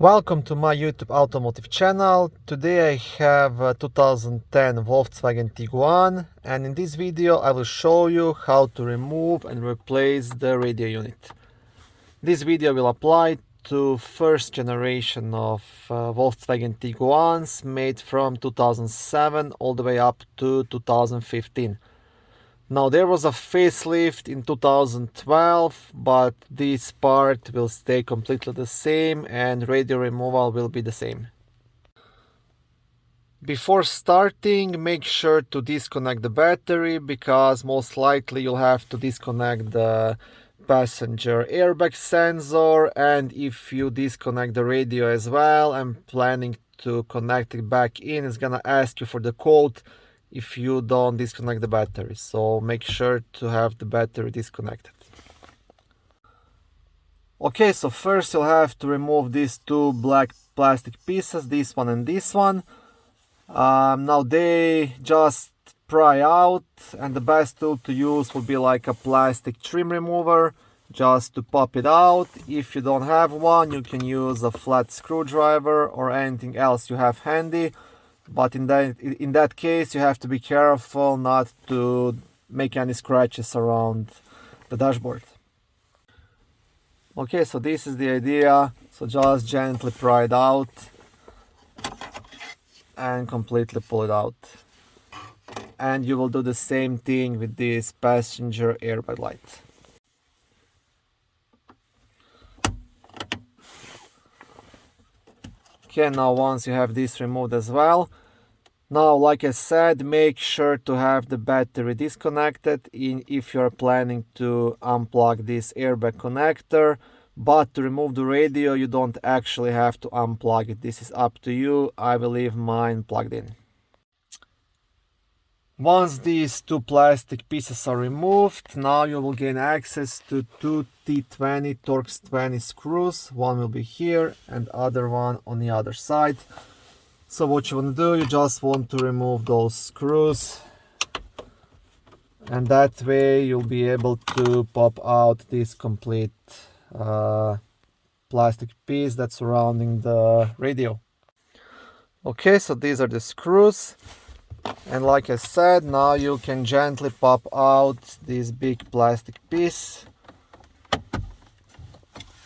Welcome to my YouTube automotive channel. Today I have a 2010 Volkswagen Tiguan, and in this video I will show you how to remove and replace the radio unit. This video will apply to first generation of Volkswagen Tiguans made from 2007 all the way up to 2015. Now there was a facelift in 2012, but this part will stay completely the same and radio removal will be the same. Before starting, make sure to disconnect the battery, because most likely you'll have to disconnect the passenger airbag sensor, and if you disconnect the radio as well and planning to connect it back in, it's gonna ask you for the code if you don't disconnect the battery, so make sure to have the battery disconnected. Okay, so first you'll have to remove these two black plastic pieces, this one and this one. Now they just pry out, and the best tool to use would be like a plastic trim remover just to pop it out. If you don't have one, you can use a flat screwdriver or anything else you have handy. But in that case, you have to be careful not to make any scratches around the dashboard. Okay, so this is the idea. So just gently pry it out and completely pull it out. And you will do the same thing with this passenger airbag light. Okay, now once you have this removed as well, now like I said, make sure to have the battery disconnected if you're planning to unplug this airbag connector. But to remove the radio, you don't actually have to unplug it. This is up to you. I will leave mine plugged in. Once these two plastic pieces are removed, now you will gain access to two T20 Torx 20 screws. One will be here and other one on the other side. So what you want to do, you just want to remove those screws, and that way you'll be able to pop out this complete plastic piece that's surrounding the radio. Okay, so these are the screws. And like I said, now you can gently pop out this big plastic piece.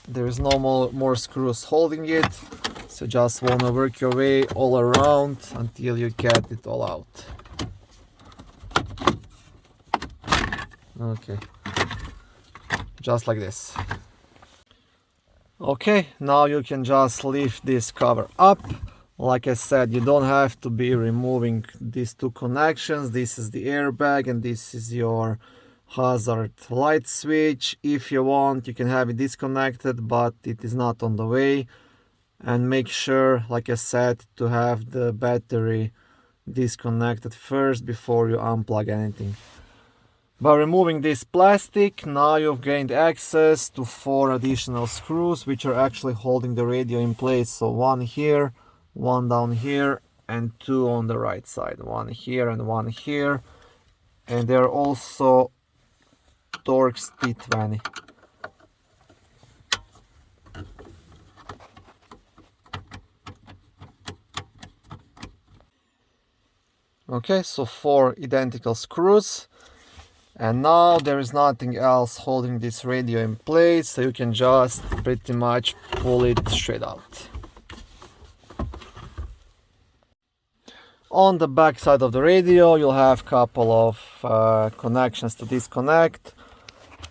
There is no more screws holding it, so just want to work your way all around until you get it all out. Okay, just like this. Okay, now you can just lift this cover up. Like I said, you don't have to be removing these two connections. This is the airbag and this is your hazard light switch. If you want, you can have it disconnected, but it is not on the way. And make sure, like I said, to have the battery disconnected first before you unplug anything. By removing this plastic, now you've gained access to 4 additional screws, which are actually holding the radio in place. So one here, one down here, and 2 on the right side, one here and one here, and they're also Torx T20. Okay, so 4 identical screws, and now there is nothing else holding this radio in place, so you can just pretty much pull it straight out. On the back side of the radio, you'll have a couple of connections to disconnect.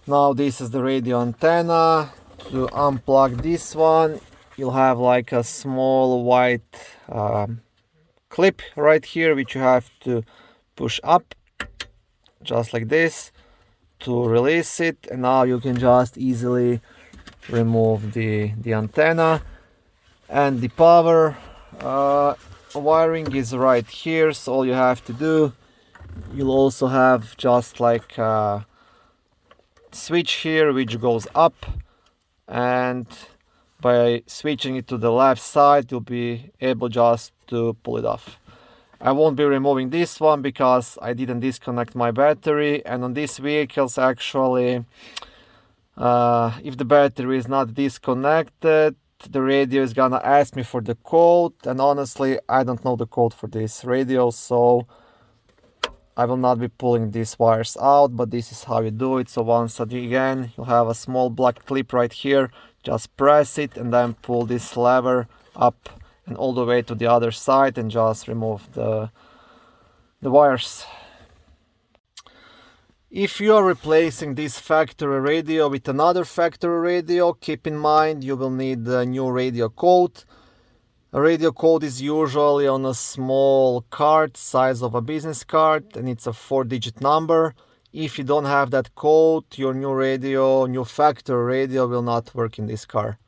Now this is the radio antenna. To unplug this one, you'll have like a small white clip right here, which you have to push up, just like this, to release it. And now you can just easily remove the antenna. And the power wiring is right here, so all you have to do, you'll also have just like a switch here which goes up, and by switching it to the left side you'll be able just to pull it off. I won't be removing this one because I didn't disconnect my battery, and on these vehicles actually if the battery is not disconnected, the radio is gonna ask me for the code, and honestly I don't know the code for this radio, so I will not be pulling these wires out, but this is how you do it. So once again, you'll have a small black clip right here. Just press it and then pull this lever up and all the way to the other side and just remove the wires. If you are replacing this factory radio with another factory radio, keep in mind you will need a new radio code. A radio code is usually on a small card, size of a business card, and it's a 4-digit number. If you don't have that code, your new radio, new factory radio will not work in this car.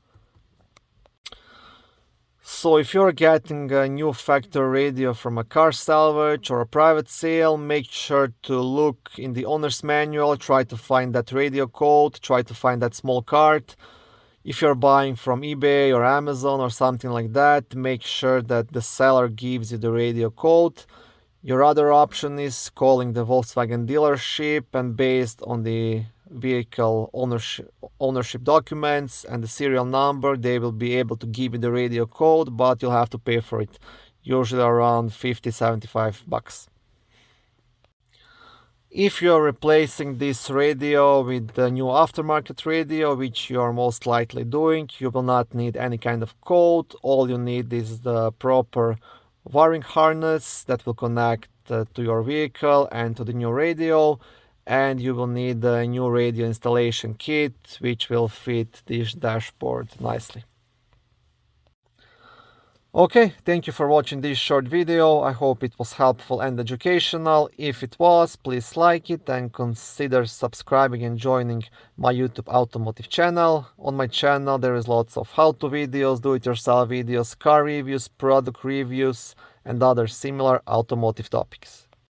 So if you're getting a new factory radio from a car salvage or a private sale, make sure to look in the owner's manual, try to find that radio code, try to find that small card. If you're buying from eBay or Amazon or something like that, make sure that the seller gives you the radio code. Your other option is calling the Volkswagen dealership, and based on the vehicle ownership documents and the serial number, they will be able to give you the radio code, but you'll have to pay for it, usually around 50-75 bucks. If you're replacing this radio with the new aftermarket radio, which you're most likely doing, you will not need any kind of code. All you need is the proper wiring harness that will connect to your vehicle and to the new radio, and you will need the new radio installation kit, which will fit this dashboard nicely. Okay, thank you for watching this short video. I hope it was helpful and educational. If it was, please like it and consider subscribing and joining my YouTube automotive channel. On my channel there is lots of how-to videos, do-it-yourself videos, car reviews, product reviews, and other similar automotive topics.